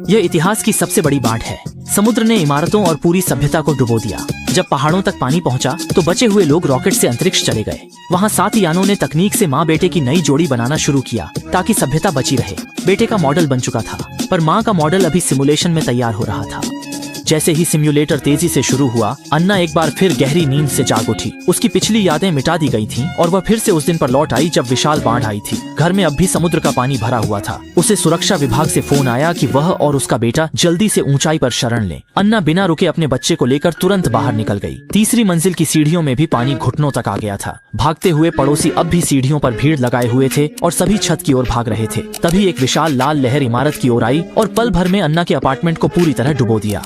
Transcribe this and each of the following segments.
यह इतिहास की सबसे बड़ी बाढ़ है। समुद्र ने इमारतों और पूरी सभ्यता को डुबो दिया। जब पहाड़ों तक पानी पहुंचा तो बचे हुए लोग रॉकेट से अंतरिक्ष चले गए। वहां 7 यानों ने तकनीक से माँ बेटे की नई जोड़ी बनाना शुरू किया ताकि सभ्यता बची रहे। बेटे का मॉडल बन चुका था, पर माँ का मॉडल अभी सिमुलेशन में तैयार हो रहा था। जैसे ही सिम्युलेटर तेजी से शुरू हुआ, अन्ना एक बार फिर गहरी नींद से जाग उठी। उसकी पिछली यादें मिटा दी गई थीं और वह फिर से उस दिन पर लौट आई जब विशाल बाढ़ आई थी। घर में अब भी समुद्र का पानी भरा हुआ था। उसे सुरक्षा विभाग से फोन आया कि वह और उसका बेटा जल्दी से ऊंचाई पर शरण लें। अन्ना बिना रुके अपने बच्चे को लेकर तुरंत बाहर निकल गई। तीसरी मंजिल की सीढ़ियों में भी पानी घुटनों तक आ गया था। भागते हुए पड़ोसी अब भी सीढ़ियों पर भीड़ लगाए हुए थे और सभी छत की ओर भाग रहे थे। तभी एक विशाल लाल लहर इमारत की ओर आई और पल भर में अन्ना के अपार्टमेंट को पूरी तरह डुबो दिया।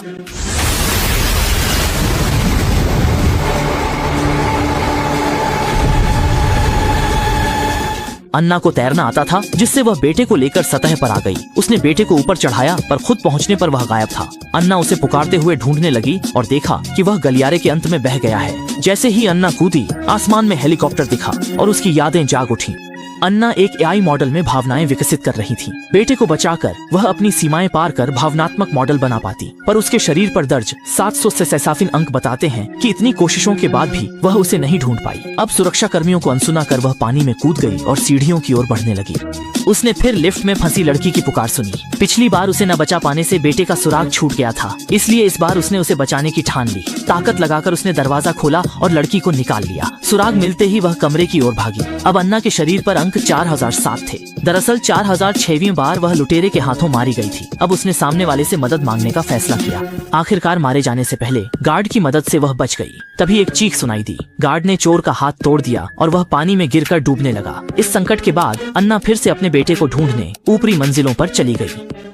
अन्ना को तैरना आता था, जिससे वह बेटे को लेकर सतह पर आ गई। उसने बेटे को ऊपर चढ़ाया, पर खुद पहुंचने पर वह गायब था। अन्ना उसे पुकारते हुए ढूंढने लगी और देखा कि वह गलियारे के अंत में बह गया है। जैसे ही अन्ना कूदी, आसमान में हेलीकॉप्टर दिखा और उसकी यादें जाग उठी। अन्ना एक एआई मॉडल में भावनाएं विकसित कर रही थी। बेटे को बचाकर वह अपनी सीमाएं पार कर भावनात्मक मॉडल बना पाती, पर उसके शरीर पर दर्ज 700 से सैसाफिन अंक बताते हैं कि इतनी कोशिशों के बाद भी वह उसे नहीं ढूंढ पाई। अब सुरक्षा कर्मियों को अनसुना कर वह पानी में कूद गई और सीढ़ियों की ओर बढ़ने लगी। उसने फिर लिफ्ट में फंसी लड़की की पुकार सुनी। पिछली बार उसे न बचा पाने से बेटे का सुराग छूट गया था, इसलिए इस बार उसने उसे बचाने की ठान ली। ताकत लगाकर उसने दरवाजा खोला और लड़की को निकाल लिया। सुराग मिलते ही वह कमरे की ओर भागी। अब अन्ना के शरीर पर अंक 4007 थे। दरअसल 4006वीं बार वह लुटेरे के हाथों मारी गई थी। अब उसने सामने वाले से मदद मांगने का फैसला किया। आखिरकार मारे जाने से पहले गार्ड की मदद से वह बच गई। तभी एक चीख सुनाई दी। गार्ड ने चोर का हाथ तोड़ दिया और वह पानी में गिरकर डूबने लगा। इस संकट के बाद अन्ना फिर से अपने बेटे को ढूंढने ऊपरी मंजिलों पर चली गई।